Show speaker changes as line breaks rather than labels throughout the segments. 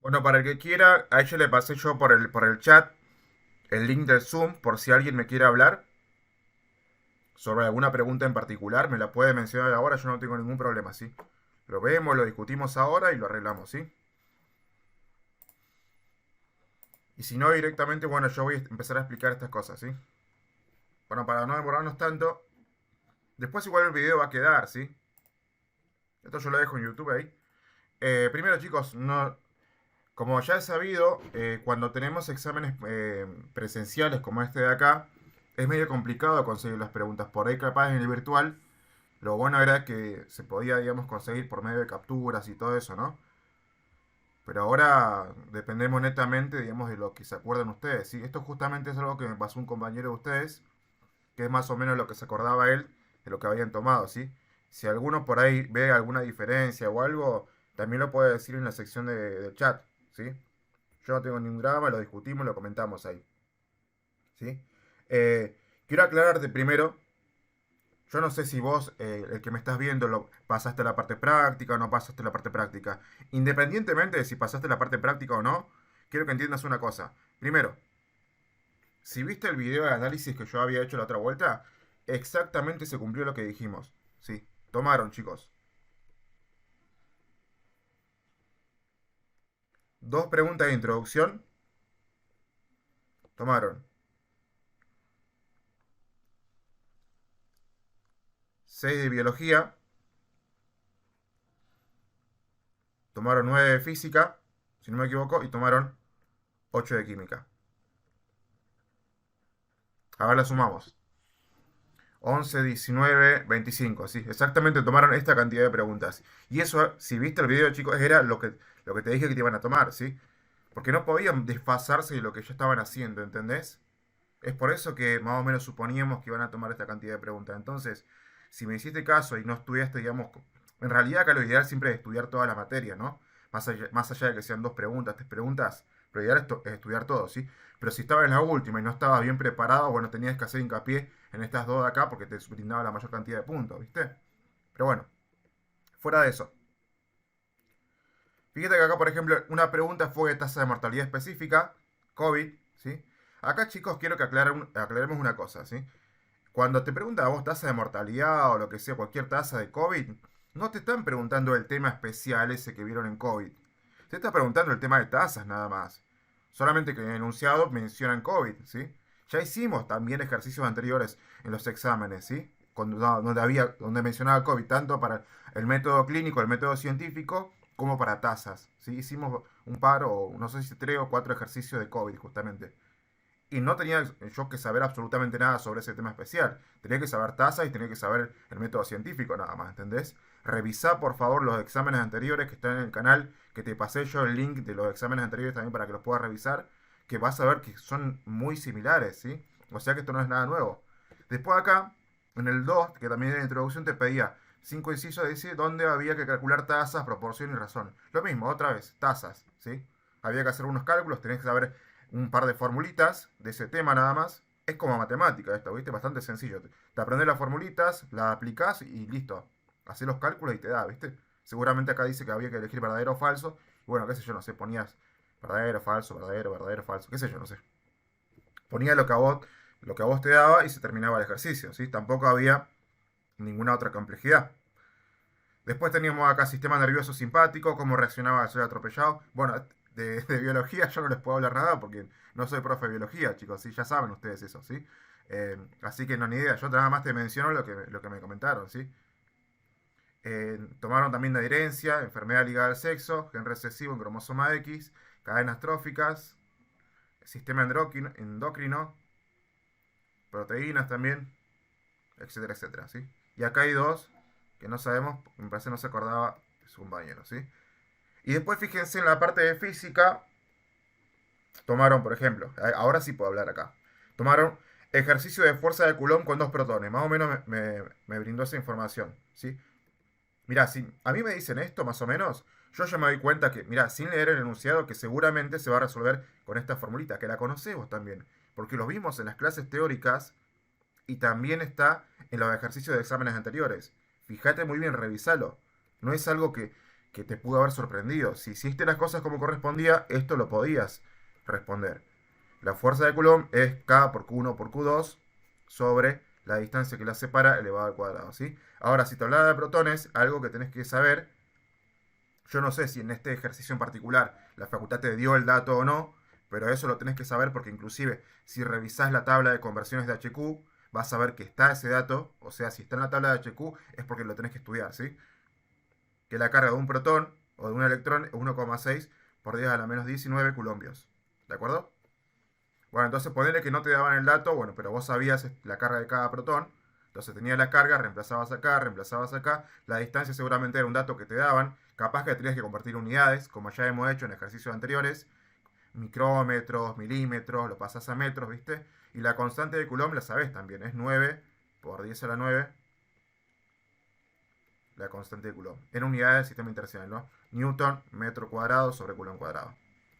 Bueno, para el que quiera, a ella le pasé yo por el chat el link del Zoom por si alguien me quiere hablar sobre alguna pregunta en particular, me la puede mencionar ahora, yo no tengo ningún problema, ¿sí? Lo vemos, lo discutimos ahora y lo arreglamos, ¿sí? Y si no, directamente, bueno, yo voy a empezar a explicar estas cosas, ¿sí? Bueno, para no demorarnos tanto, después igual el video va a quedar, ¿sí? Esto yo lo dejo en YouTube ahí. Primero, chicos, no, como ya he sabido, cuando tenemos exámenes presenciales como este de acá, es medio complicado conseguir las preguntas. Por ahí capaz en el virtual, lo bueno era que se podía, digamos, conseguir por medio de capturas y todo eso, ¿no? Pero ahora dependemos netamente, digamos, de lo que se acuerdan ustedes, ¿sí? Esto justamente es algo que me pasó un compañero de ustedes, que es más o menos lo que se acordaba él de lo que habían tomado, ¿sí? Si alguno por ahí ve alguna diferencia o algo, también lo puede decir en la sección de chat, ¿sí? Yo no tengo ningún drama, lo discutimos, lo comentamos ahí. ¿Sí? Quiero aclararte primero, yo no sé si vos, el que me estás viendo, pasaste la parte práctica o no pasaste la parte práctica. Independientemente de si pasaste la parte práctica o no, quiero que entiendas una cosa. Primero, si viste el video de análisis que yo había hecho la otra vuelta, exactamente se cumplió lo que dijimos. ¿Sí? Tomaron, chicos. Dos preguntas de introducción. Tomaron. Seis de biología. Tomaron nueve de física, si no me equivoco, y tomaron 8 de química. Ahora la sumamos. 11, 19, 25. Sí, exactamente tomaron esta cantidad de preguntas. Y eso, si viste el video, chicos, era lo que te dije que te iban a tomar, ¿sí? Porque no podían desfasarse de lo que ya estaban haciendo, ¿entendés? Es por eso que más o menos suponíamos que iban a tomar esta cantidad de preguntas. Entonces, si me hiciste caso y no estudiaste, digamos, en realidad acá lo ideal siempre es estudiar toda la materia, ¿no? Más allá de que sean dos preguntas, tres preguntas, lo ideal es estudiar todo, ¿sí? Pero si estabas en la última y no estabas bien preparado, bueno, tenías que hacer hincapié en estas dos de acá porque te brindaba la mayor cantidad de puntos, ¿viste? Pero bueno, fuera de eso. Fíjate que acá, por ejemplo, una pregunta fue de tasa de mortalidad específica, COVID, ¿sí? Acá, chicos, quiero que aclaremos una cosa, ¿sí? Cuando te preguntan a vos tasa de mortalidad o lo que sea, cualquier tasa de COVID, no te están preguntando el tema especial ese que vieron en COVID. Te está preguntando el tema de tasas nada más. Solamente que en el enunciado mencionan COVID, ¿sí? Ya hicimos también ejercicios anteriores en los exámenes, ¿sí? Donde mencionaba COVID, tanto para el método clínico, el método científico, como para tasas, ¿sí? Hicimos un par o no sé si tres o cuatro ejercicios de COVID justamente. Y no tenía yo que saber absolutamente nada sobre ese tema especial. Tenía que saber tasas y tenía que saber el método científico nada más, ¿entendés? Revisá por favor los exámenes anteriores que están en el canal, que te pasé yo el link de los exámenes anteriores también para que los puedas revisar, que vas a ver que son muy similares, ¿sí? O sea que esto no es nada nuevo. Después acá, en el 2 que también en la introducción te pedía 5 incisos de decir dónde había que calcular tasas, proporción y razón. Lo mismo, otra vez, tasas, ¿sí? Había que hacer unos cálculos, tenés que saber un par de formulitas de ese tema nada más. Es como matemática esto, ¿viste? Bastante sencillo. Te aprendes las formulitas, las aplicás y listo. Haces los cálculos y te da, ¿viste? Seguramente acá dice que había que elegir verdadero o falso. Y bueno, qué sé yo, no sé, ponías verdadero, falso, verdadero, verdadero, falso, qué sé yo, no sé. Ponías lo que a vos te daba y se terminaba el ejercicio, ¿sí? Tampoco había ninguna otra complejidad. Después teníamos acá sistema nervioso simpático, cómo reaccionaba al ser atropellado. Bueno, de biología yo no les puedo hablar nada porque no soy profe de biología, chicos, sí, ya saben ustedes eso, ¿sí? Así que no, ni idea, yo nada más te menciono lo que me comentaron, ¿sí? Tomaron también de adherencia, enfermedad ligada al sexo, gen recesivo en cromosoma X, cadenas tróficas, sistema endocrino, proteínas también, etcétera, etcétera, ¿sí? Y acá hay dos que no sabemos, me parece no se acordaba de su compañero, ¿sí? Y después fíjense en la parte de física, tomaron, por ejemplo, ahora sí puedo hablar acá, tomaron ejercicio de fuerza de Coulomb con dos protones, más o menos me brindó esa información, ¿sí? Mirá, si a mí me dicen esto, más o menos, yo ya me doy cuenta que, mirá, sin leer el enunciado, que seguramente se va a resolver con esta formulita, que la conocemos también, porque lo vimos en las clases teóricas y también está en los ejercicios de exámenes anteriores. Fíjate muy bien, revisalo. No es algo que te pudo haber sorprendido. Si hiciste las cosas como correspondía, esto lo podías responder. La fuerza de Coulomb es K por Q1 por Q2 sobre la distancia que la separa elevado al cuadrado, ¿sí? Ahora, si te hablaba de protones, algo que tenés que saber, yo no sé si en este ejercicio en particular la facultad te dio el dato o no, pero eso lo tenés que saber porque inclusive si revisás la tabla de conversiones de HQ, vas a ver que está ese dato, o sea, si está en la tabla de HQ es porque lo tenés que estudiar, ¿sí? Que la carga de un protón o de un electrón es 1,6 por 10 a la menos 19 coulombios, ¿de acuerdo? Bueno, entonces ponele que no te daban el dato, bueno, pero vos sabías la carga de cada protón. Entonces tenías la carga, reemplazabas acá. La distancia seguramente era un dato que te daban. Capaz que tenías que convertir unidades, como ya hemos hecho en ejercicios anteriores. Micrómetros, milímetros, lo pasás a metros, ¿viste? Y la constante de Coulomb la sabés también, es 9 por 10 a la 9, la constante de Coulomb. En unidades del sistema internacional, ¿no? Newton, metro cuadrado sobre Coulomb cuadrado.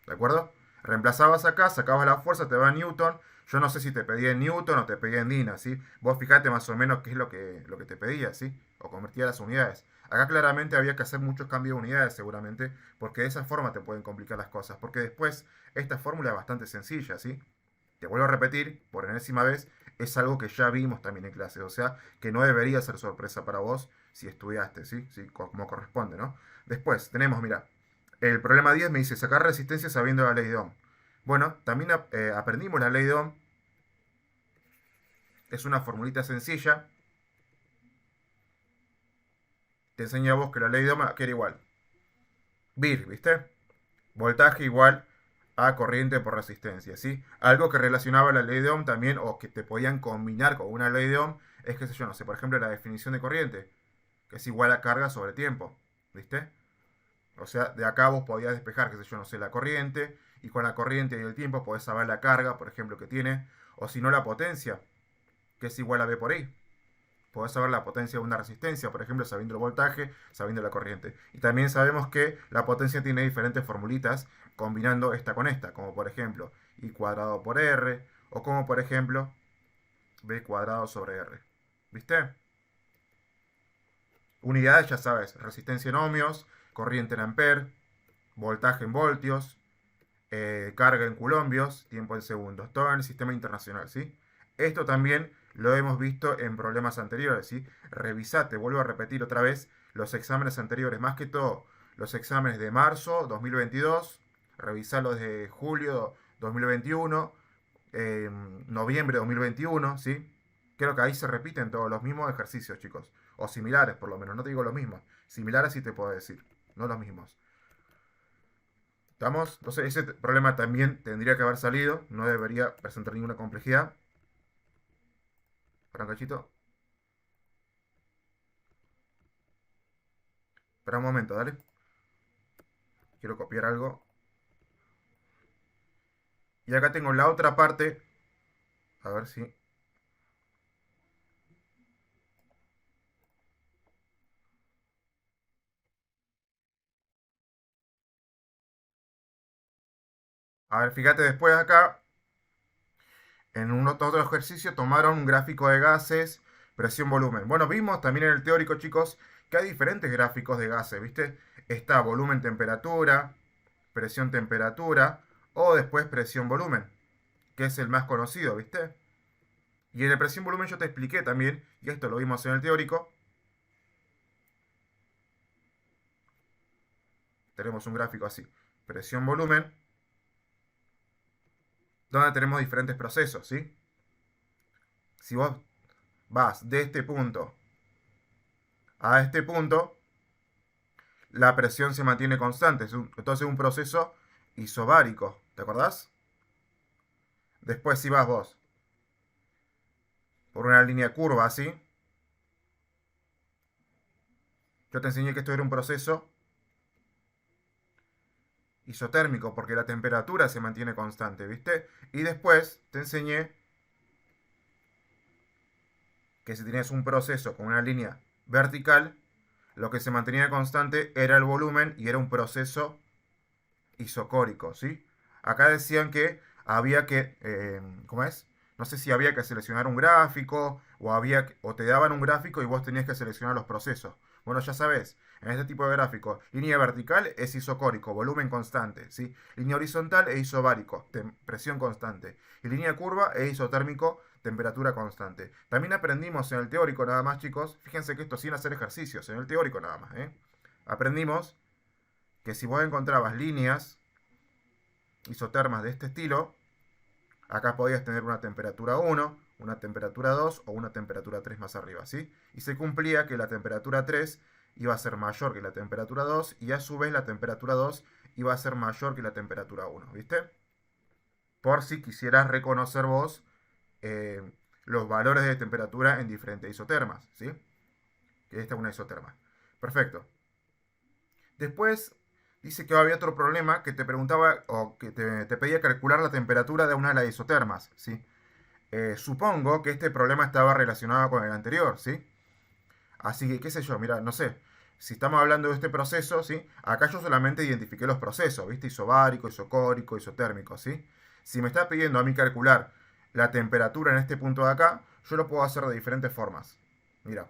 ¿De acuerdo? Reemplazabas acá, sacabas la fuerza, te va Newton. Yo no sé si te pedía en Newton o te pedía en Dina, ¿sí? Vos fijate más o menos qué es lo que te pedía, ¿sí? O convertía las unidades. Acá claramente había que hacer muchos cambios de unidades seguramente, porque de esa forma te pueden complicar las cosas. Porque después, esta fórmula es bastante sencilla, ¿sí? Te vuelvo a repetir, por enésima vez, es algo que ya vimos también en clase. O sea, que no debería ser sorpresa para vos si estudiaste, ¿sí? ¿Sí? Como corresponde, ¿no? Después, tenemos, mira, el problema 10 me dice sacar resistencia sabiendo la ley de Ohm. Bueno, también aprendimos la ley de Ohm. Es una formulita sencilla. Te enseño a vos que la ley de Ohm era igual. VIR, ¿viste? Voltaje igual a corriente por resistencia, ¿sí? Algo que relacionaba la ley de Ohm también, o que te podían combinar con una ley de Ohm, es que sé yo, no sé, por ejemplo, la definición de corriente, que es igual a carga sobre tiempo, ¿viste? O sea, de acá vos podías despejar, qué sé yo, no sé, la corriente, y con la corriente y el tiempo podés saber la carga, por ejemplo, que tiene, o si no la potencia, que es igual a V por I. Podés saber la potencia de una resistencia, por ejemplo, sabiendo el voltaje, sabiendo la corriente. Y también sabemos que la potencia tiene diferentes formulitas combinando esta con esta, como por ejemplo I cuadrado por R, o como por ejemplo V cuadrado sobre R. ¿Viste? Unidades, ya sabes, resistencia en ohmios, corriente en amperes, voltaje en voltios, carga en coulombios, tiempo en segundos, todo en el sistema internacional, ¿sí? Esto también lo hemos visto en problemas anteriores, ¿sí? Revisate, vuelvo a repetir otra vez, los exámenes anteriores, más que todo los exámenes de marzo 2022, revisarlos de julio 2021, noviembre 2021, ¿sí? Creo que ahí se repiten todos los mismos ejercicios, chicos, o similares por lo menos, no te digo los mismos, similares sí te puedo decir, no los mismos. ¿Estamos? Entonces ese problema también tendría que haber salido, no debería presentar ninguna complejidad. Espera un cachito. Espera un momento, dale. Quiero copiar algo. Y acá tengo la otra parte. A ver si... A ver, fíjate después acá. En un otro ejercicio tomaron un gráfico de gases, presión, volumen. Bueno, vimos también en el teórico, chicos, que hay diferentes gráficos de gases, ¿viste? Está volumen, temperatura, presión, temperatura, o después presión, volumen, que es el más conocido, ¿viste? Y en la presión, volumen yo te expliqué también, y esto lo vimos en el teórico. Tenemos un gráfico así, presión, volumen, donde tenemos diferentes procesos, ¿sí? Si vos vas de este punto a este punto, la presión se mantiene constante. Entonces es un proceso isobárico. ¿Te acordás? Después si vas vos por una línea curva así, yo te enseñé que esto era un proceso isotérmico porque la temperatura se mantiene constante, ¿viste? Y después te enseñé que si tenías un proceso con una línea vertical, lo que se mantenía constante era el volumen y era un proceso isocórico, ¿sí? Acá decían que había que, ¿cómo es? No sé si había que seleccionar un gráfico o te daban un gráfico y vos tenías que seleccionar los procesos. Bueno, ya sabes, en este tipo de gráfico, línea vertical es isocórico, volumen constante, ¿sí? Línea horizontal es isobárico, presión constante. Y línea curva es isotérmico, temperatura constante. También aprendimos en el teórico nada más, chicos, fíjense que esto sin hacer ejercicios, en el teórico nada más, ¿eh? Aprendimos que si vos encontrabas líneas isotermas de este estilo, acá podías tener una temperatura 1, una temperatura 2 o una temperatura 3 más arriba, ¿sí? Y se cumplía que la temperatura 3 iba a ser mayor que la temperatura 2 y a su vez la temperatura 2 iba a ser mayor que la temperatura 1, ¿viste? Por si quisieras reconocer vos eh, los valores de temperatura en diferentes isotermas, ¿sí? Que esta es una isoterma. Perfecto. Después dice que había otro problema que te preguntaba o que te pedía calcular la temperatura de una de las isotermas, ¿sí? Supongo que este problema estaba relacionado con el anterior, ¿sí? Así que, qué sé yo, mira, no sé. Si estamos hablando de este proceso, ¿sí? Acá yo solamente identifiqué los procesos, ¿viste? Isobárico, isocórico, isotérmico, ¿sí? Si me está pidiendo a mí calcular la temperatura en este punto de acá, yo lo puedo hacer de diferentes formas. Mira.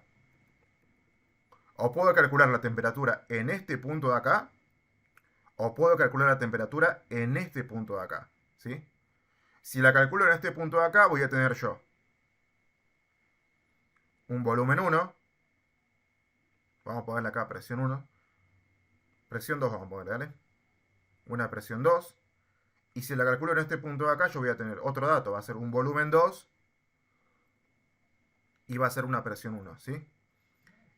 O puedo calcular la temperatura en este punto de acá, o puedo calcular la temperatura en este punto de acá, ¿sí? Si la calculo en este punto de acá, voy a tener yo un volumen 1. Vamos a ponerle acá presión 1. Presión 2 vamos a ponerle, ¿vale? Una presión 2. Y si la calculo en este punto de acá, yo voy a tener otro dato. Va a ser un volumen 2 y va a ser una presión 1, ¿sí?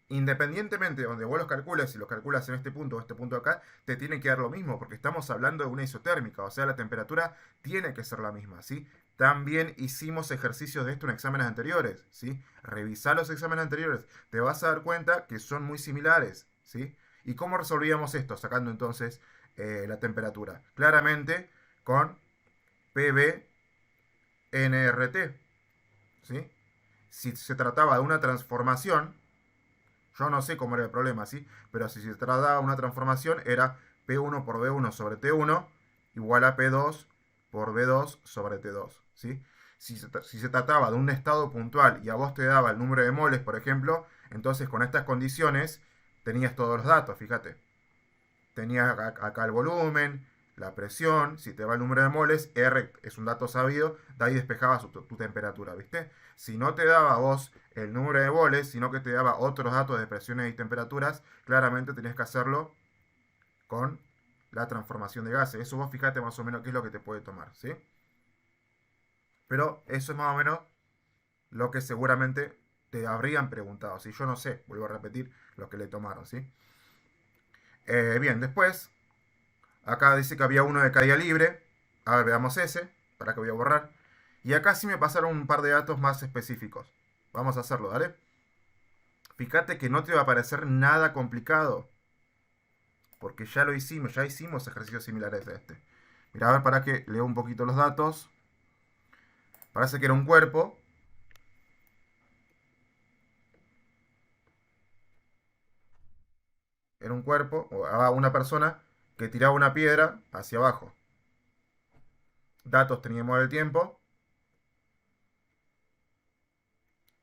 Independientemente de donde vos los calcules, si los calculas en este punto o este punto de acá, te tiene que dar lo mismo, porque estamos hablando de una isotérmica, o sea, la temperatura tiene que ser la misma, ¿sí? También hicimos ejercicios de esto en exámenes anteriores, ¿sí? Revisá los exámenes anteriores, te vas a dar cuenta que son muy similares, ¿sí? ¿Y cómo resolvíamos esto? Sacando entonces la temperatura. Claramente con PV NRT, ¿sí? Si se trataba de una transformación, yo no sé cómo era el problema, ¿sí? Pero si se trataba de una transformación, era P1 por B1 sobre T1 igual a P2 por B2 sobre T2, ¿sí? Si se trataba de un estado puntual y a vos te daba el número de moles, por ejemplo, entonces con estas condiciones tenías todos los datos, fíjate. Tenías acá el volumen, la presión, si te va el número de moles, R es un dato sabido, de ahí despejabas tu temperatura, ¿viste? Si no te daba a vos el número de moles, sino que te daba otros datos de presiones y temperaturas, claramente tenías que hacerlo con la transformación de gases. Eso vos fíjate más o menos qué es lo que te puede tomar, ¿sí? Pero eso es más o menos lo que seguramente te habrían preguntado. Si yo no sé, vuelvo a repetir lo que le tomaron, ¿sí? Bien, después acá dice que había uno de caída libre. A ver, veamos ese. Para que voy a borrar. Y acá sí me pasaron un par de datos más específicos. Vamos a hacerlo, ¿dale? Fíjate que no te va a parecer nada complicado. Porque ya lo hicimos, ya hicimos ejercicios similares a este. Mira, a ver, para que leo un poquito los datos. Parece que era un cuerpo. Era un cuerpo, o una persona que tiraba una piedra hacia abajo. Datos teníamos del tiempo.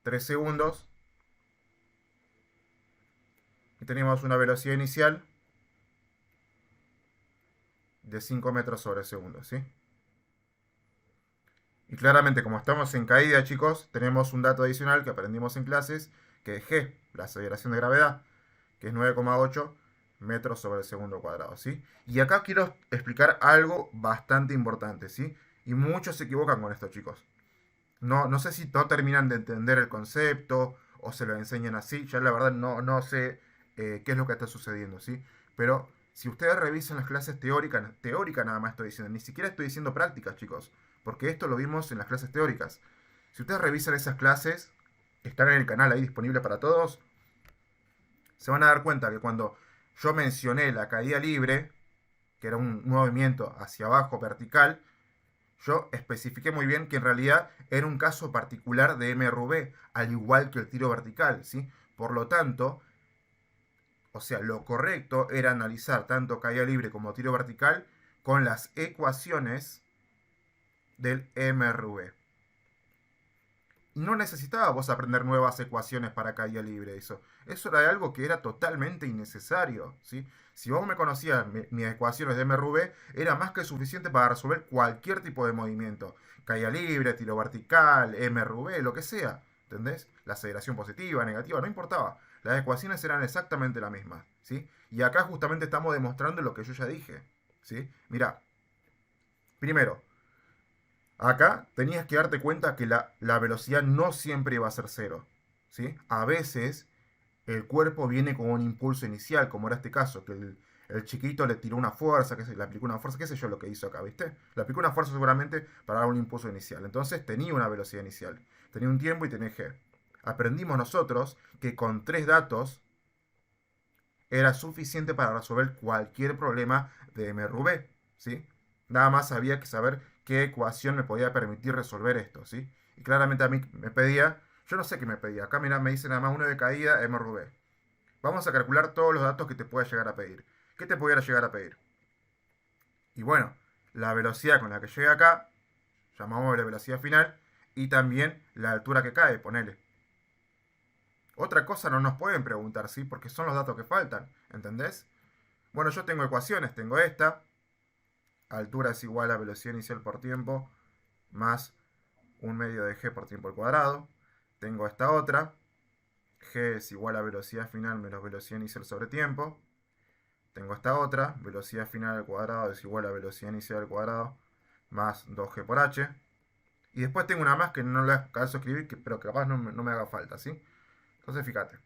3 segundos. Y teníamos una velocidad inicial de 5 metros sobre segundo, ¿sí? Y claramente, como estamos en caída, chicos, tenemos un dato adicional que aprendimos en clases, que es G, la aceleración de gravedad, que es 9,8 metros sobre el segundo cuadrado, ¿sí? Y acá quiero explicar algo bastante importante, ¿sí? Y muchos se equivocan con esto, chicos. No sé si no terminan de entender el concepto o se lo enseñan así. Ya la verdad no sé qué es lo que está sucediendo, ¿sí? Pero si ustedes revisan las clases teóricas nada más estoy diciendo, ni siquiera estoy diciendo prácticas, chicos, porque esto lo vimos en las clases teóricas. Si ustedes revisan esas clases, están en el canal ahí disponible para todos, se van a dar cuenta que cuando yo mencioné la caída libre, que era un movimiento hacia abajo vertical, yo especifiqué muy bien que en realidad era un caso particular de MRV, al igual que el tiro vertical, ¿sí? Por lo tanto, o sea, lo correcto era analizar tanto caída libre como tiro vertical con las ecuaciones del MRV. Y no necesitabas vos aprender nuevas ecuaciones para caída libre. Eso era algo que era totalmente innecesario. ¿Sí? Si vos me conocías mis ecuaciones de MRV, era más que suficiente para resolver cualquier tipo de movimiento. Caída libre, tiro vertical, MRV, lo que sea. ¿Entendés? La aceleración positiva, negativa, no importaba. Las ecuaciones eran exactamente las mismas. ¿Sí? Y acá justamente estamos demostrando lo que yo ya dije. ¿Sí? Mirá, primero, acá tenías que darte cuenta que la velocidad no siempre va a ser cero. ¿Sí? A veces el cuerpo viene con un impulso inicial, como era este caso, que el chiquito le tiró una fuerza, que se le aplicó una fuerza, qué sé yo lo que hizo acá, ¿viste? Le aplicó una fuerza seguramente para dar un impulso inicial. Entonces tenía una velocidad inicial, tenía un tiempo y tenía G. Aprendimos nosotros que con tres datos era suficiente para resolver cualquier problema de MRV, ¿sí? Nada más había que saber qué ecuación me podía permitir resolver esto, ¿sí? Y claramente a mí me pedía, yo no sé qué me pedía, acá mira, me dice nada más 1 de caída, MRV. Vamos a calcular todos los datos que te pueda llegar a pedir. ¿Qué te pudiera llegar a pedir? Y bueno, la velocidad con la que llega acá, llamamos la velocidad final, y también la altura que cae, ponele. Otra cosa no nos pueden preguntar, ¿sí? Porque son los datos que faltan, ¿entendés? Bueno, yo tengo ecuaciones, tengo esta, altura es igual a velocidad inicial por tiempo, más un medio de g por tiempo al cuadrado. Tengo esta otra, g es igual a velocidad final menos velocidad inicial sobre tiempo. Tengo esta otra, velocidad final al cuadrado es igual a velocidad inicial al cuadrado, más 2g por h. Y después tengo una más que no la alcanzo a escribir, pero capaz no me haga falta, ¿sí? Entonces fíjate.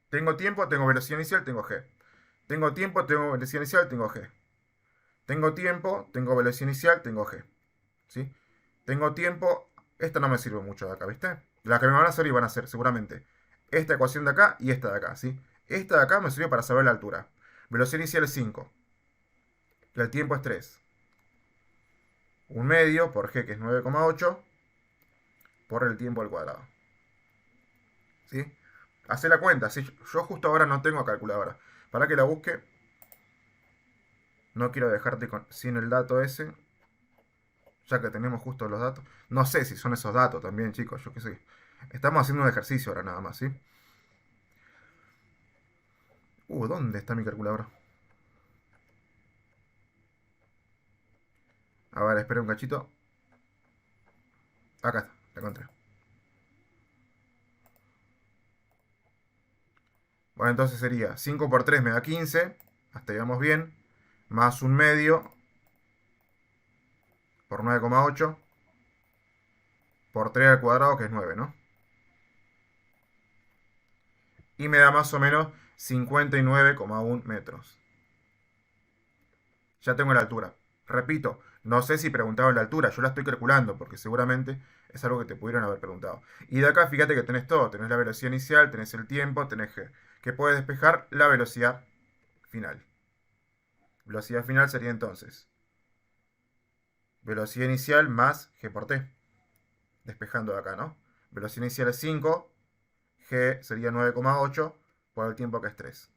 Tengo tiempo, tengo velocidad inicial, tengo g. Tengo tiempo, tengo velocidad inicial, tengo g. Tengo tiempo, tengo velocidad inicial, tengo g. ¿Sí? Tengo tiempo, esta no me sirve mucho de acá, ¿viste? La que me van a servir van a ser seguramente esta ecuación de acá y esta de acá, ¿sí? Esta de acá me sirve para saber la altura. Velocidad inicial es 5. Y el tiempo es 3. Un medio por g, que es 9,8, por el tiempo al cuadrado. ¿Sí? Hacé la cuenta, ¿sí? Yo justo ahora no tengo calculadora. Para que la busque, no quiero dejarte sin el dato ese, ya que tenemos justo los datos. No sé si son esos datos también, chicos, yo qué sé. Estamos haciendo un ejercicio ahora nada más, ¿sí? ¿Dónde está mi calculadora? A ver, espera un cachito. Acá está, la encontré. Bueno, entonces sería 5 por 3 me da 15. Hasta ahí vamos bien. Más un medio por 9,8 por 3 al cuadrado, que es 9, ¿no? Y me da más o menos 59,1 metros. Ya tengo la altura. Repito, no sé si preguntaron la altura, yo la estoy calculando, porque seguramente es algo que te pudieron haber preguntado. Y de acá fíjate que tenés todo, tenés la velocidad inicial, tenés el tiempo, tenés g, que puedes despejar la velocidad final. Velocidad final sería entonces velocidad inicial más g por t, despejando de acá, ¿no? Velocidad inicial es 5, g sería 9,8 por el tiempo que es 3.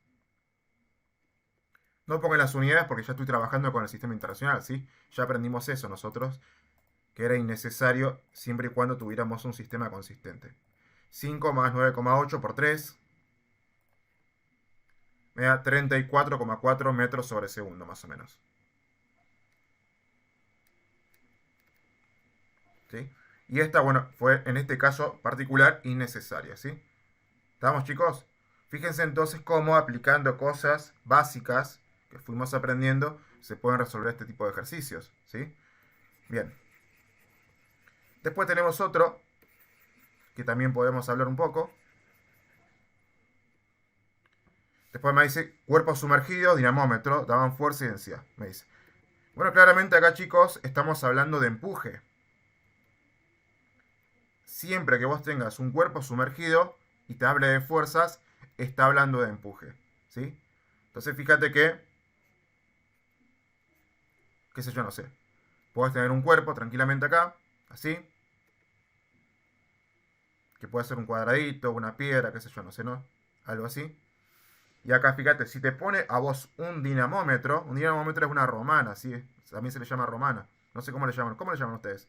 No pongan las unidades porque ya estoy trabajando con el sistema internacional, ¿sí? Ya aprendimos eso nosotros, que era innecesario siempre y cuando tuviéramos un sistema consistente. 5 más 9,8 por 3 me da 34,4 metros sobre segundo, más o menos. ¿Sí? Y esta, bueno, fue en este caso particular innecesaria, ¿sí? ¿Estamos, chicos? Fíjense entonces cómo aplicando cosas básicas que fuimos aprendiendo se pueden resolver este tipo de ejercicios, ¿sí? Bien. Después tenemos otro que también podemos hablar un poco. Después me dice cuerpos sumergidos, dinamómetro, daban fuerza y densidad. Me dice. Bueno, claramente acá, chicos, estamos hablando de empuje. Siempre que vos tengas un cuerpo sumergido y te hable de fuerzas, está hablando de empuje. ¿Sí? Entonces fíjate que, qué sé yo, no sé. Puedes tener un cuerpo tranquilamente acá, así. Que puede ser un cuadradito, una piedra, qué sé yo, no sé, ¿no? Algo así. Y acá fíjate, si te pone a vos un dinamómetro es una romana, ¿sí? También se le llama romana. No sé cómo le llaman. ¿Cómo le llaman ustedes?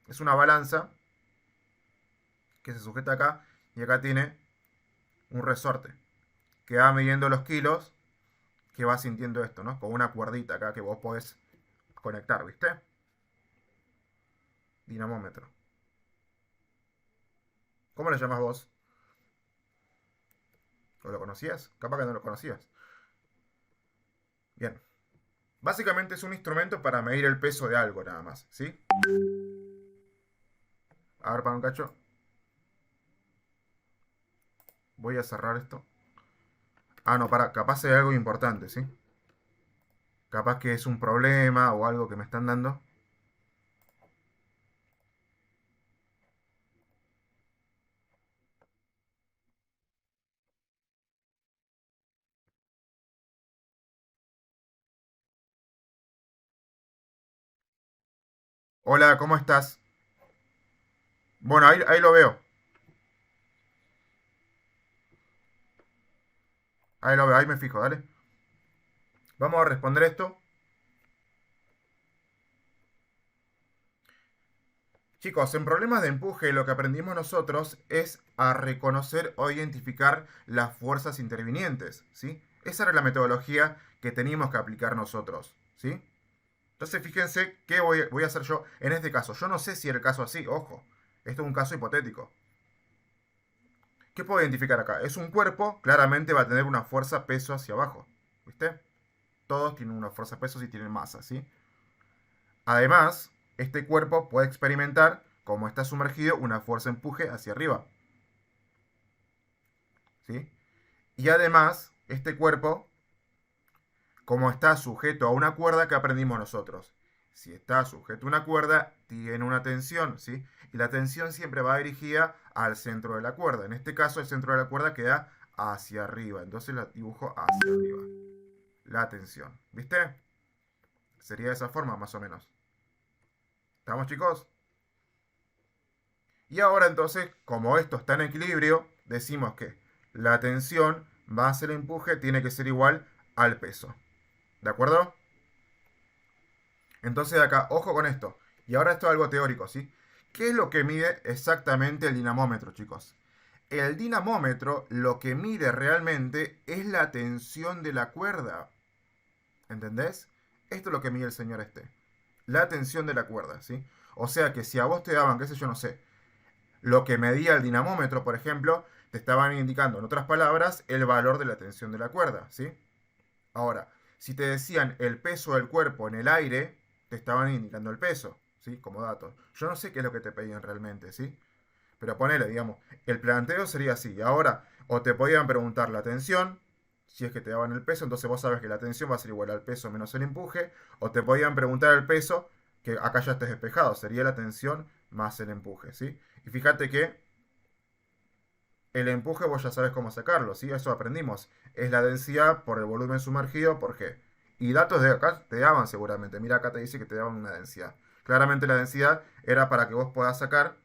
Es una balanza que se sujeta acá, y acá tiene un resorte, que va midiendo los kilos, que va sintiendo esto, ¿no? Con una cuerdita acá que vos podés conectar, ¿viste? Dinamómetro. ¿Cómo lo llamas vos? ¿O lo conocías? Capaz que no lo conocías. Bien. Básicamente es un instrumento para medir el peso de algo nada más, ¿sí? A ver, para un cacho. Voy a cerrar esto. Ah, no, para, capaz hay algo importante, ¿sí? Capaz que es un problema o algo que me están dando. Hola, ¿cómo estás? Bueno, ahí lo veo. Ahí lo veo, ahí me fijo, dale. Vamos a responder esto. Chicos, en problemas de empuje lo que aprendimos nosotros es a reconocer o identificar las fuerzas intervinientes, ¿sí? Esa era la metodología que teníamos que aplicar nosotros, ¿sí? Entonces fíjense qué voy a hacer yo en este caso. Yo no sé si era el caso así, ojo. Esto es un caso hipotético. ¿Qué puedo identificar acá? Es un cuerpo, claramente va a tener una fuerza peso hacia abajo, ¿viste? Todos tienen una fuerza peso si tienen masa, ¿sí? Además, este cuerpo puede experimentar, como está sumergido, una fuerza empuje hacia arriba. ¿Sí? Y además, este cuerpo, como está sujeto a una cuerda, que aprendimos nosotros. Si está sujeto a una cuerda, tiene una tensión, ¿sí? Y la tensión siempre va dirigida al centro de la cuerda. En este caso, el centro de la cuerda queda hacia arriba. Entonces la dibujo hacia arriba. La tensión. ¿Viste? Sería de esa forma, más o menos. ¿Estamos, chicos? Y ahora entonces, como esto está en equilibrio, decimos que la tensión más el empuje tiene que ser igual al peso. ¿De acuerdo? Entonces acá, ojo con esto. Y ahora esto es algo teórico, ¿sí? ¿Qué es lo que mide exactamente el dinamómetro, chicos? El dinamómetro lo que mide realmente es la tensión de la cuerda. ¿Entendés? Esto es lo que mide el señor este. La tensión de la cuerda, ¿sí? O sea que si a vos te daban, qué sé yo, no sé, lo que medía el dinamómetro, por ejemplo, te estaban indicando, en otras palabras, el valor de la tensión de la cuerda, ¿sí? Ahora, si te decían el peso del cuerpo en el aire, te estaban indicando el peso, ¿sí? Como datos. Yo no sé qué es lo que te pedían realmente, ¿sí? Pero ponele, digamos, el planteo sería así. Y ahora, o te podían preguntar la tensión, si es que te daban el peso, entonces vos sabes que la tensión va a ser igual al peso menos el empuje, o te podían preguntar el peso, que acá ya estés despejado, sería la tensión más el empuje, ¿sí? Y fíjate que el empuje vos ya sabes cómo sacarlo, ¿sí? Eso aprendimos. Es la densidad por el volumen sumergido por G. Y datos de acá te daban seguramente. Mira, acá te dice que te daban una densidad. Claramente la densidad era para que vos puedas sacar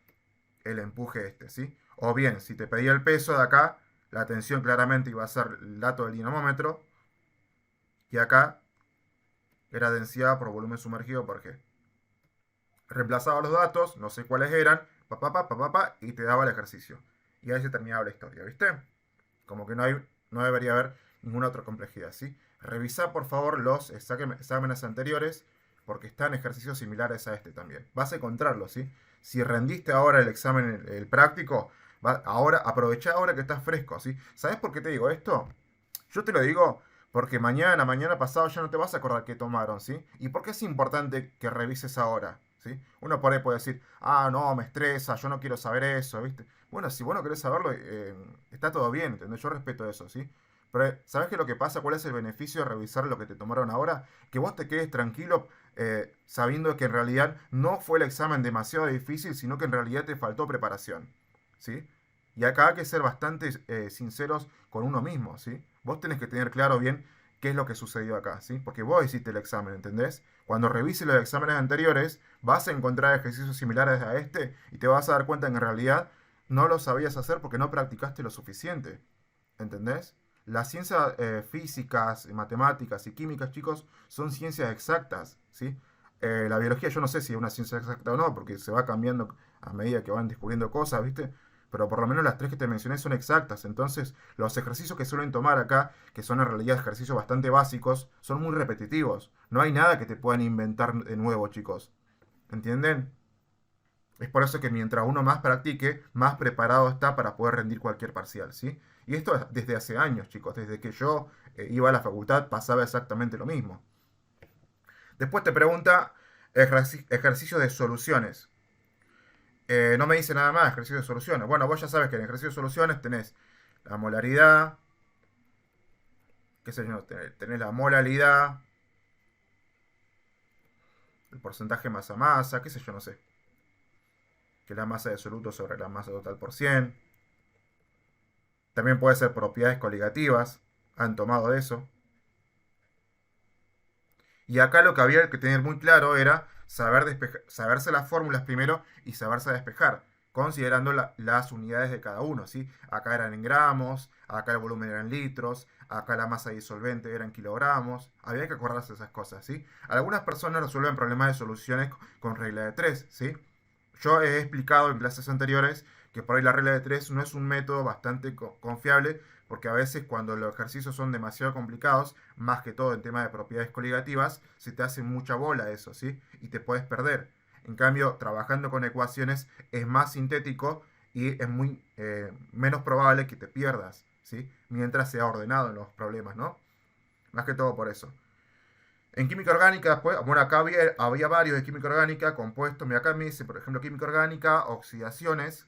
el empuje este, ¿sí? O bien, si te pedía el peso de acá, la tensión claramente iba a ser el dato del dinamómetro. Y acá era densidad por volumen sumergido por G. Reemplazaba los datos, no sé cuáles eran, y te daba el ejercicio. Y ahí se terminaba la historia, ¿viste? Como que no debería haber ninguna otra complejidad, ¿sí? Revisá por favor los exámenes anteriores porque están ejercicios similares a este también. Vas a encontrarlos, ¿sí? Si rendiste ahora el examen, el práctico, ahora, aprovechá ahora que estás fresco, ¿sí? ¿Sabes por qué te digo esto? Yo te lo digo porque mañana pasado ya no te vas a acordar qué tomaron, ¿sí? ¿Y por qué es importante que revises ahora? ¿Sí? Uno por ahí puede decir, ah, no, me estresa, yo no quiero saber eso, ¿viste? Bueno, si vos no querés saberlo, está todo bien, ¿entendés? Yo respeto eso, ¿sí? Pero, ¿sabés qué es lo que pasa? ¿Cuál es el beneficio de revisar lo que te tomaron ahora? Que vos te quedes tranquilo sabiendo que en realidad no fue el examen demasiado difícil, sino que en realidad te faltó preparación, ¿sí? Y acá hay que ser bastante sinceros con uno mismo, ¿sí? Vos tenés que tener claro bien qué es lo que sucedió acá, ¿sí? Porque vos hiciste el examen, ¿entendés? Cuando revises los exámenes anteriores, vas a encontrar ejercicios similares a este y te vas a dar cuenta que en realidad no lo sabías hacer porque no practicaste lo suficiente, ¿entendés? Las ciencias físicas, matemáticas y químicas, chicos, son ciencias exactas, ¿sí? La biología yo no sé si es una ciencia exacta o no, porque se va cambiando a medida que van descubriendo cosas, ¿viste? pero por lo menos las tres que te mencioné son exactas. Entonces, los ejercicios que suelen tomar acá, que son en realidad ejercicios bastante básicos, son muy repetitivos. No hay nada que te puedan inventar de nuevo, chicos. ¿Entienden? Es por eso que mientras uno más practique, más preparado está para poder rendir cualquier parcial, ¿sí? Y esto es desde hace años, chicos. Desde que yo iba a la facultad pasaba exactamente lo mismo. Después te pregunta ejercicio de soluciones. No me dice nada más, ejercicio de soluciones. Bueno, vos ya sabes que en el ejercicio de soluciones tenés la molaridad, qué sé yo, tenés la molaridad, el porcentaje masa-masa, qué sé yo, no sé. Que es la masa de soluto sobre la masa total por 100. También puede ser propiedades coligativas. Han tomado de eso. Y acá lo que había que tener muy claro era saberse las fórmulas primero y saberse despejar, considerando las unidades de cada uno, ¿sí? Acá eran en gramos, acá el volumen era en litros, acá la masa disolvente era en kilogramos. Había que acordarse de esas cosas, ¿sí? Algunas personas resuelven problemas de soluciones con regla de 3, ¿sí? Yo he explicado en clases anteriores que por ahí la regla de 3 no es un método bastante confiable, porque a veces cuando los ejercicios son demasiado complicados, más que todo en tema de propiedades coligativas, se te hace mucha bola eso, ¿sí? Y te puedes perder. En cambio, trabajando con ecuaciones es más sintético y es muy menos probable que te pierdas, ¿sí? Mientras sea ordenado en los problemas, ¿no? Más que todo por eso. En química orgánica, pues, bueno, acá había varios de química orgánica, compuestos. Mira, acá me dice, por ejemplo, química orgánica, oxidaciones.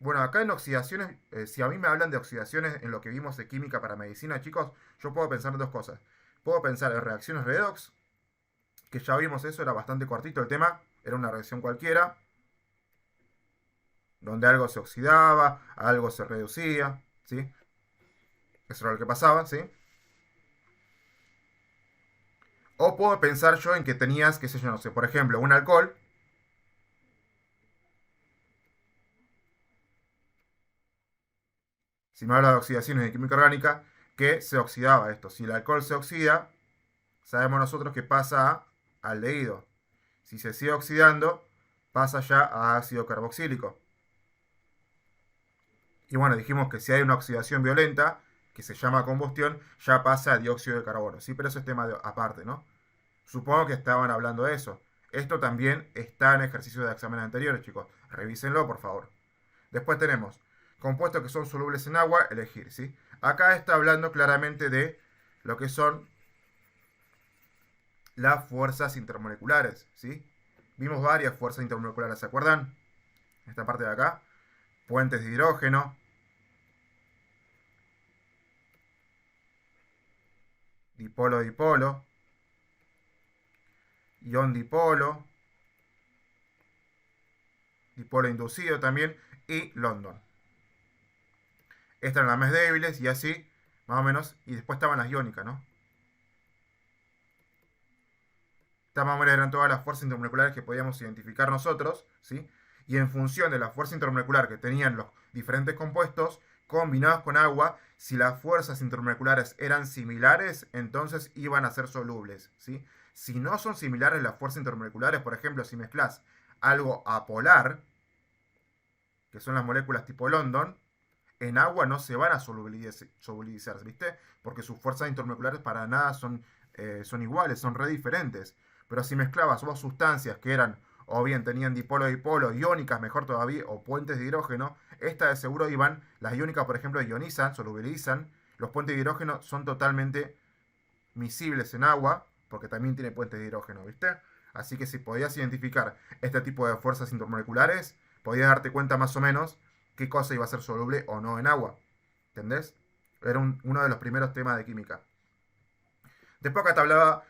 Bueno, acá en oxidaciones, si a mí me hablan de oxidaciones en lo que vimos de química para medicina, chicos, yo puedo pensar en dos cosas. Puedo pensar en reacciones redox, que ya vimos eso, era bastante cortito el tema, era una reacción cualquiera, donde algo se oxidaba, algo se reducía, ¿sí? Eso era lo que pasaba, ¿sí? O puedo pensar yo en que tenías, qué sé yo, no sé, por ejemplo, un alcohol. Si me habla de oxidaciones de química orgánica, que se oxidaba esto. Si el alcohol se oxida, sabemos nosotros que pasa a aldehído. Si se sigue oxidando, pasa ya a ácido carboxílico. Y bueno, dijimos que si hay una oxidación violenta, que se llama combustión, ya pasa a dióxido de carbono. Sí, pero eso es tema aparte, ¿no? Supongo que estaban hablando de eso. Esto también está en ejercicios de exámenes anteriores, chicos. Revísenlo, por favor. Después tenemos compuestos que son solubles en agua, elegir, ¿sí? Acá está hablando claramente de lo que son las fuerzas intermoleculares, ¿sí? Vimos varias fuerzas intermoleculares, ¿se acuerdan? Esta parte de acá. Puentes de hidrógeno, dipolo-dipolo, ion-dipolo, dipolo inducido también, y London. Estas eran las más débiles y así, más o menos, y después estaban las iónicas, ¿no? Estas más o menos eran todas las fuerzas intermoleculares que podíamos identificar nosotros, ¿sí? Y en función de la fuerza intermolecular que tenían los diferentes compuestos, combinados con agua, si las fuerzas intermoleculares eran similares, entonces iban a ser solubles, ¿sí? Si no son similares las fuerzas intermoleculares, por ejemplo, si mezclas algo apolar, que son las moléculas tipo London, en agua no se van a solubilizar, ¿viste? Porque sus fuerzas intermoleculares para nada son iguales, son re diferentes. Pero si mezclabas dos sustancias que eran, o bien tenían dipolo-dipolo, iónicas, mejor todavía, o puentes de hidrógeno, estas de seguro iban, las iónicas, por ejemplo, ionizan, solubilizan, los puentes de hidrógeno son totalmente miscibles en agua, porque también tiene puentes de hidrógeno, ¿viste? Así que si podías identificar este tipo de fuerzas intermoleculares, podías darte cuenta más o menos qué cosa iba a ser soluble o no en agua. ¿Entendés? Era uno de los primeros temas de química. Después acá te hablaba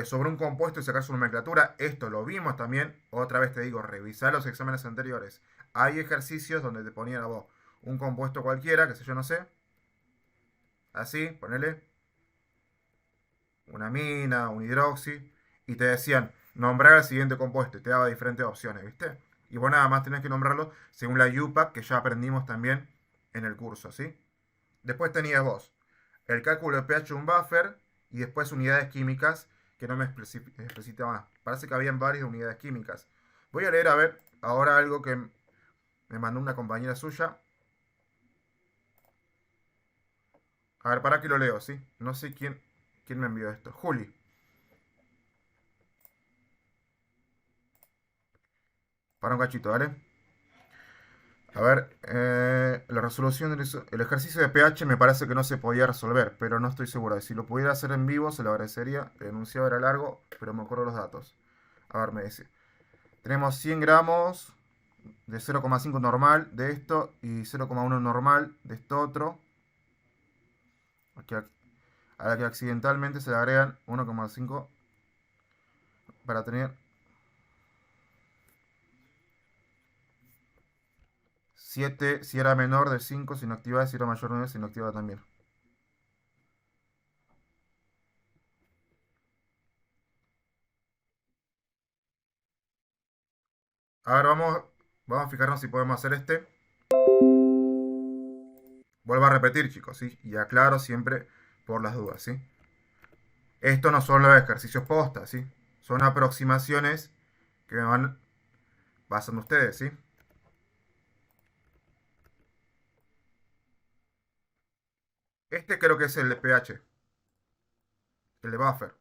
sobre un compuesto y sacar su nomenclatura. Esto lo vimos también. Otra vez te digo, revisar los exámenes anteriores. Hay ejercicios donde te ponían a vos un compuesto cualquiera, que sé yo, no sé. Así, ponele una amina, un hidroxi. Y te decían, nombrar el siguiente compuesto. Y te daba diferentes opciones, ¿viste? Y vos nada más tenés que nombrarlo según la UPAC que ya aprendimos también en el curso, ¿sí? Después tenías vos el cálculo de pH de un buffer y después unidades químicas que no me explicita más. Parece que habían varias unidades químicas. Voy a leer a ver ahora algo que Me mandó una compañera suya. A ver, para que lo leo, ¿sí? No sé quién me envió esto. Juli. Para un cachito, ¿vale? A ver, la resolución el ejercicio de pH me parece que no se podía resolver, pero no estoy segura. Si lo pudiera hacer en vivo, se lo agradecería. El enunciado era largo, pero me acuerdo los datos. A ver, me dice. Tenemos 100 gramos de 0,5 normal de esto y 0,1 normal de esto otro. Aquí, a la que accidentalmente se le agregan 1,5 para tener 7 si era menor de 5 sin activar, si era mayor de 9 sin activar también. A ver, vamos a fijarnos si podemos hacer este. Vuelvo a repetir, chicos, ¿sí? Y aclaro siempre por las dudas, ¿sí? Esto no son los ejercicios posta, ¿sí? Son aproximaciones que me van pasando ustedes, ¿sí? Este creo que es el de pH, el de buffer.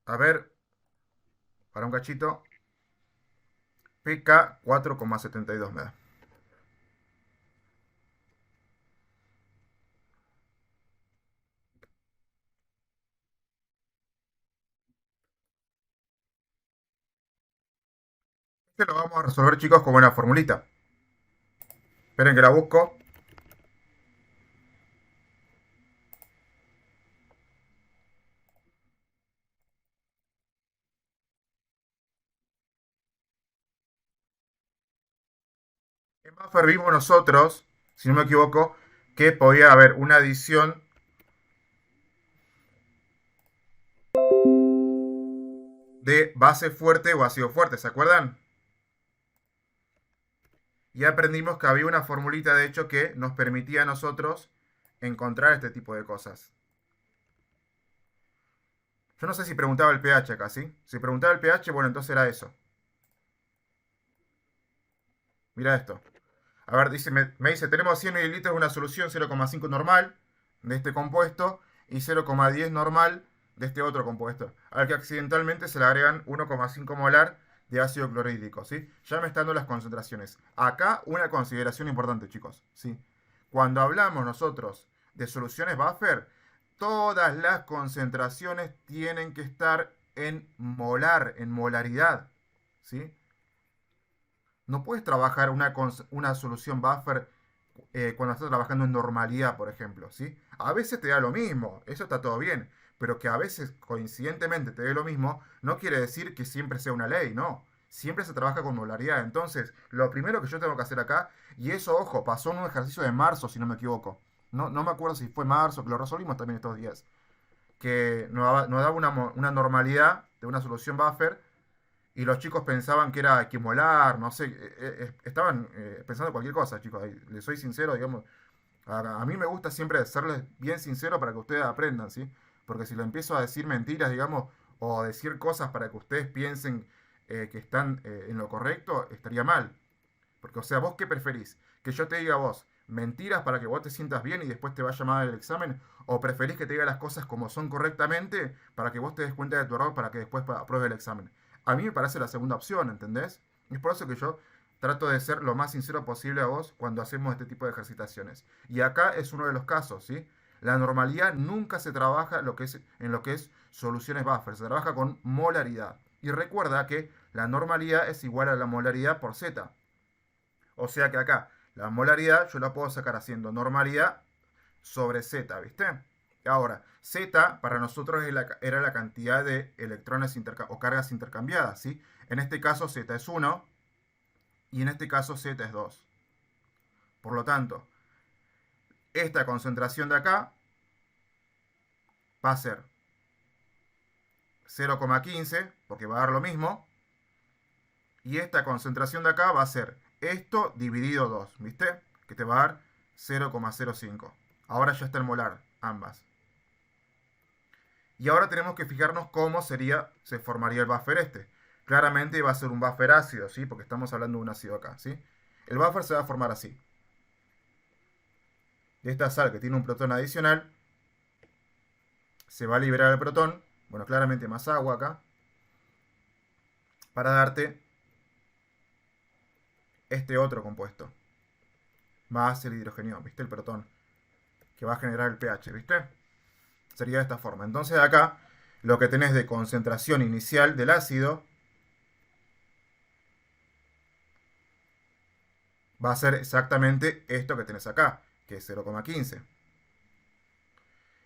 A ver, para un cachito, PK 4,72 me da. Este lo vamos a resolver, chicos, con una formulita. Esperen que la busco. En buffer vimos nosotros, si no me equivoco, que podía haber una adición de base fuerte o ácido fuerte, ¿se acuerdan? Y aprendimos que había una formulita, de hecho, que nos permitía a nosotros encontrar este tipo de cosas. Yo no sé si preguntaba el pH acá, ¿sí? Si preguntaba el pH, bueno, entonces era eso. Mira esto. A ver, dice, me dice, tenemos 100 mililitros de una solución 0,5 normal de este compuesto y 0,10 normal de este otro compuesto, al que accidentalmente se le agregan 1,5 molar de ácido clorhídrico, ¿sí? Ya me están dando las concentraciones. Acá una consideración importante, chicos, ¿sí? Cuando hablamos nosotros de soluciones buffer, todas las concentraciones tienen que estar en molar, en molaridad, ¿sí? No puedes trabajar una solución buffer cuando estás trabajando en normalidad, por ejemplo, ¿sí? A veces te da lo mismo, eso está todo bien, pero que a veces coincidentemente te dé lo mismo, no quiere decir que siempre sea una ley, no. Siempre se trabaja con modularidad. Entonces, lo primero que yo tengo que hacer acá, y eso, ojo, pasó en un ejercicio de marzo, si no me equivoco. No me acuerdo si fue marzo, que lo resolvimos también estos días. Que nos daba una normalidad de una solución buffer y los chicos pensaban que era equimolar, no sé, estaban pensando cualquier cosa, chicos. Les soy sincero, digamos, a mí me gusta siempre serles bien sincero para que ustedes aprendan, ¿sí? Porque si le empiezo a decir mentiras, digamos, o decir cosas para que ustedes piensen que están en lo correcto, estaría mal. Porque, o sea, ¿vos qué preferís? Que yo te diga a vos mentiras para que vos te sientas bien y después te vaya mal el examen, o preferís que te diga las cosas como son correctamente para que vos te des cuenta de tu error para que después apruebe el examen. A mí me parece la segunda opción, ¿entendés? Y es por eso que yo trato de ser lo más sincero posible a vos cuando hacemos este tipo de ejercitaciones. Y acá es uno de los casos, ¿sí? La normalidad nunca se trabaja en lo que es soluciones buffer, se trabaja con molaridad. Y recuerda que la normalidad es igual a la molaridad por z. O sea que acá la molaridad yo la puedo sacar haciendo normalidad sobre z, ¿viste? Ahora, z para nosotros era la cantidad de electrones o cargas intercambiadas, ¿sí? En este caso z es 1 y en este caso z es 2. Por lo tanto, esta concentración de acá va a ser 0,15, porque va a dar lo mismo, y esta concentración de acá va a ser esto dividido 2, ¿viste? Que te va a dar 0,05. Ahora ya está el molar, ambas. Y ahora tenemos que fijarnos cómo se formaría el buffer este. Claramente va a ser un buffer ácido, ¿sí? Porque estamos hablando de un ácido acá, ¿sí? El buffer se va a formar así. De esta sal que tiene un protón adicional, se va a liberar el protón, bueno, claramente más agua acá, para darte este otro compuesto, más el hidrogenión, ¿viste? El protón, que va a generar el pH, ¿viste? Sería de esta forma. Entonces acá, lo que tenés de concentración inicial del ácido va a ser exactamente esto que tenés acá, que es 0,15.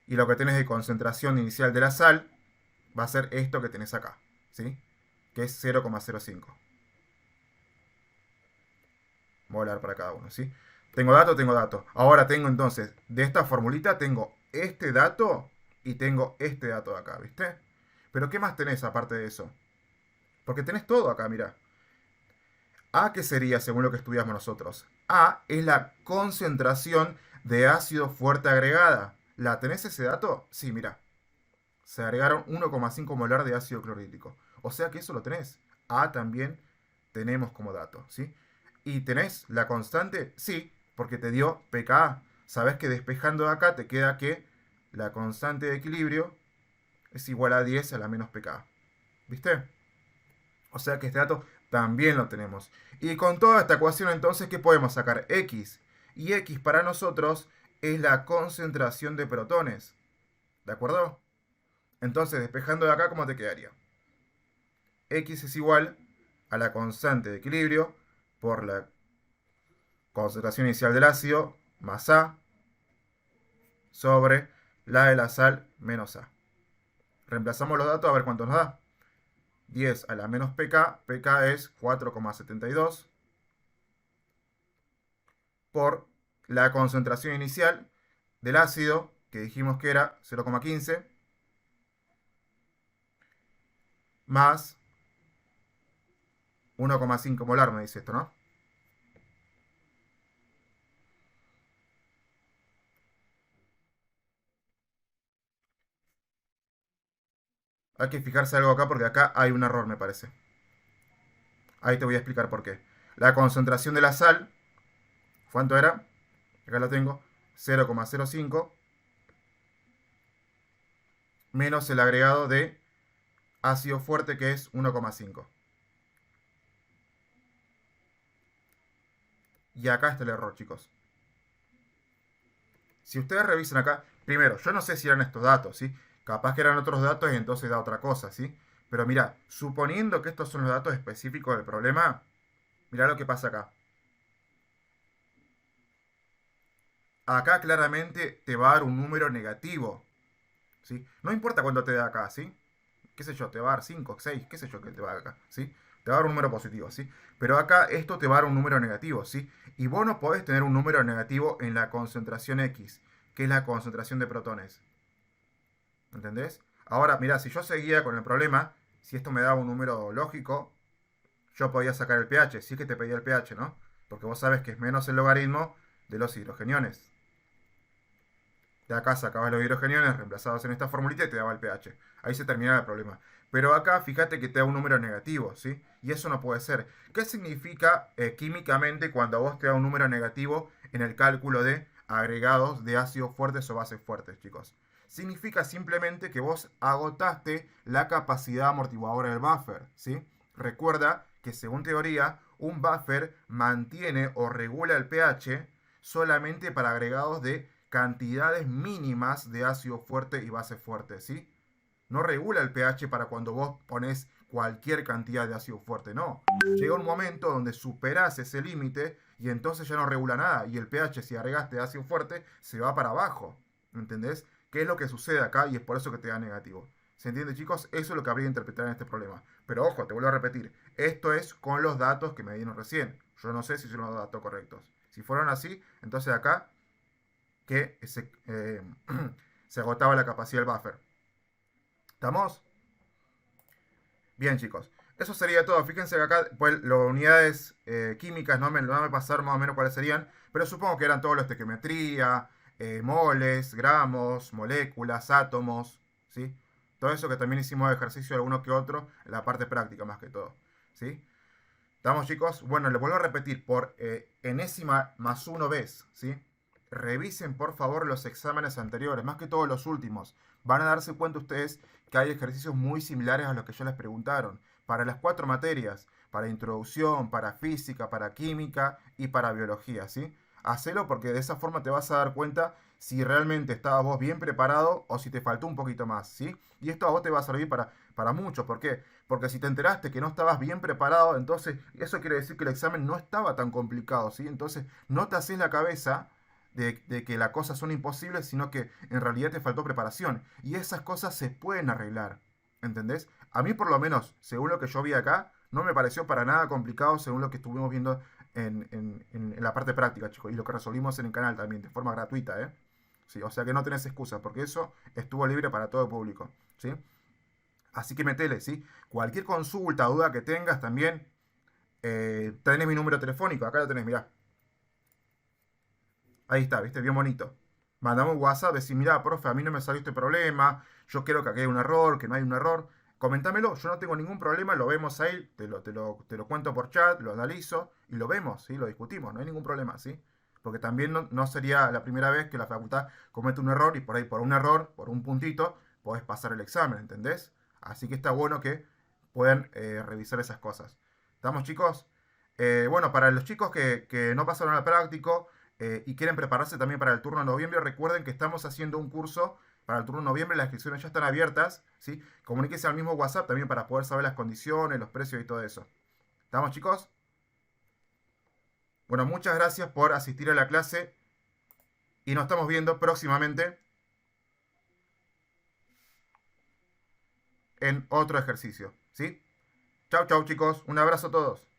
Y lo que tenés de concentración inicial de la sal va a ser esto que tenés acá, ¿sí? Que es 0,05 molar para cada uno, ¿sí? Tengo dato, tengo dato. Ahora tengo entonces, de esta formulita tengo este dato y tengo este dato de acá, ¿viste? Pero ¿qué más tenés aparte de eso? Porque tenés todo acá, mira. A, ¿qué sería según lo que estudiamos nosotros? A es la concentración de ácido fuerte agregada. ¿La tenés ese dato? Sí, mira. Se agregaron 1,5 molar de ácido clorhídrico. O sea que eso lo tenés. A también tenemos como dato, ¿sí? ¿Y tenés la constante? Sí, porque te dio pKa. Sabés que despejando de acá te queda que la constante de equilibrio es igual a 10 a la menos pKa. ¿Viste? O sea que este dato también lo tenemos. Y con toda esta ecuación entonces, ¿qué podemos sacar? X. Y X para nosotros es la concentración de protones. ¿De acuerdo? Entonces, despejando de acá, ¿cómo te quedaría? X es igual a la constante de equilibrio por la concentración inicial del ácido más A sobre la de la sal menos A. Reemplazamos los datos a ver cuánto nos da. 10 a la menos pK, pK es 4,72 por la concentración inicial del ácido, que dijimos que era 0,15, más 1,5 molar, me dice esto, ¿no? Hay que fijarse algo acá porque acá hay un error, me parece. Ahí te voy a explicar por qué. La concentración de la sal, ¿cuánto era? Acá lo tengo, 0,05 menos el agregado de ácido fuerte que es 1,5. Y acá está el error, chicos. Si ustedes revisan acá, primero, yo no sé si eran estos datos, ¿sí? Capaz que eran otros datos y entonces da otra cosa, ¿sí? Pero mira, suponiendo que estos son los datos específicos del problema, mira lo que pasa acá. Acá claramente te va a dar un número negativo, ¿sí? No importa cuánto te da acá, ¿sí? Qué sé yo, te va a dar 5, 6, qué sé yo que te va a dar acá, ¿sí? Te va a dar un número positivo, ¿sí? Pero acá esto te va a dar un número negativo, ¿sí? Y vos no podés tener un número negativo en la concentración X, que es la concentración de protones. ¿Entendés? Ahora, mira, si yo seguía con el problema, si esto me daba un número lógico, yo podía sacar el pH. Sí que te pedía el pH, ¿no? Porque vos sabes que es menos el logaritmo de los hidrogeniones. De acá sacabas los hidrogeniones reemplazados en esta formulita y te daba el pH. Ahí se terminaba el problema. Pero acá fíjate que te da un número negativo, ¿sí? Y eso no puede ser. ¿Qué significa químicamente cuando a vos te da un número negativo en el cálculo de agregados de ácidos fuertes o bases fuertes, chicos? Significa simplemente que vos agotaste la capacidad amortiguadora del buffer, ¿sí? Recuerda que según teoría, un buffer mantiene o regula el pH solamente para agregados de cantidades mínimas de ácido fuerte y base fuerte, ¿sí? No regula el pH para cuando vos pones cualquier cantidad de ácido fuerte, no. Llega un momento donde superás ese límite y entonces ya no regula nada y el pH, si agregaste ácido fuerte, se va para abajo, ¿entendés? ¿Qué es lo que sucede acá? Y es por eso que te da negativo. ¿Se entiende, chicos? Eso es lo que habría que interpretar en este problema. Pero ojo, te vuelvo a repetir, esto es con los datos que me dieron recién. Yo no sé si son los datos correctos. Si fueron así, entonces acá que se agotaba la capacidad del buffer. ¿Estamos? Bien, chicos. Eso sería todo. Fíjense que acá pues, las unidades químicas no me pasaron más o menos cuáles serían, pero supongo que eran todos los estequiometría, moles, gramos, moléculas, átomos, ¿sí? Todo eso que también hicimos de ejercicio alguno que otro, en la parte práctica más que todo, ¿sí? ¿Estamos, chicos? Bueno, les vuelvo a repetir, por enésima más uno vez, ¿sí? Revisen, por favor, los exámenes anteriores, más que todos los últimos. Van a darse cuenta ustedes que hay ejercicios muy similares a los que ya les preguntaron. Para las 4 materias, para introducción, para física, para química y para biología, ¿sí? Hacelo porque de esa forma te vas a dar cuenta si realmente estabas vos bien preparado o si te faltó un poquito más, ¿sí? Y esto a vos te va a servir para mucho. ¿Por qué? Porque si te enteraste que no estabas bien preparado, entonces eso quiere decir que el examen no estaba tan complicado, ¿sí? Entonces no te haces la cabeza de que las cosas son imposibles, sino que en realidad te faltó preparación. Y esas cosas se pueden arreglar, ¿entendés? A mí por lo menos, según lo que yo vi acá, no me pareció para nada complicado según lo que estuvimos viendo en la parte práctica, chicos. Y lo que resolvimos en el canal también, de forma gratuita, ¿eh? Sí, o sea que no tenés excusa, porque eso estuvo libre para todo el público, ¿sí? Así que metele, ¿sí? Cualquier consulta, duda que tengas también, tenés mi número telefónico, acá lo tenés, mirá. Ahí está, ¿viste? Bien bonito. Mandame un WhatsApp, decir, mirá, profe, a mí no me salió este problema, yo creo que aquí hay un error, que no hay un error. Comentámelo, yo no tengo ningún problema, lo vemos ahí, te lo cuento por chat, lo analizo y lo vemos, ¿sí? Lo discutimos, no hay ningún problema, ¿sí? Porque también no sería la primera vez que la facultad comete un error y por ahí, por un error, por un puntito, podés pasar el examen, ¿entendés? Así que está bueno que puedan revisar esas cosas. ¿Estamos, chicos? Bueno, para los chicos que no pasaron al práctico y quieren prepararse también para el turno de noviembre, recuerden que estamos haciendo un curso para el turno de noviembre, las inscripciones ya están abiertas, ¿sí? Comuníquese al mismo WhatsApp también para poder saber las condiciones, los precios y todo eso. ¿Estamos, chicos? Bueno, muchas gracias por asistir a la clase y nos estamos viendo próximamente en otro ejercicio, ¿sí? Chau, chau, chicos. Un abrazo a todos.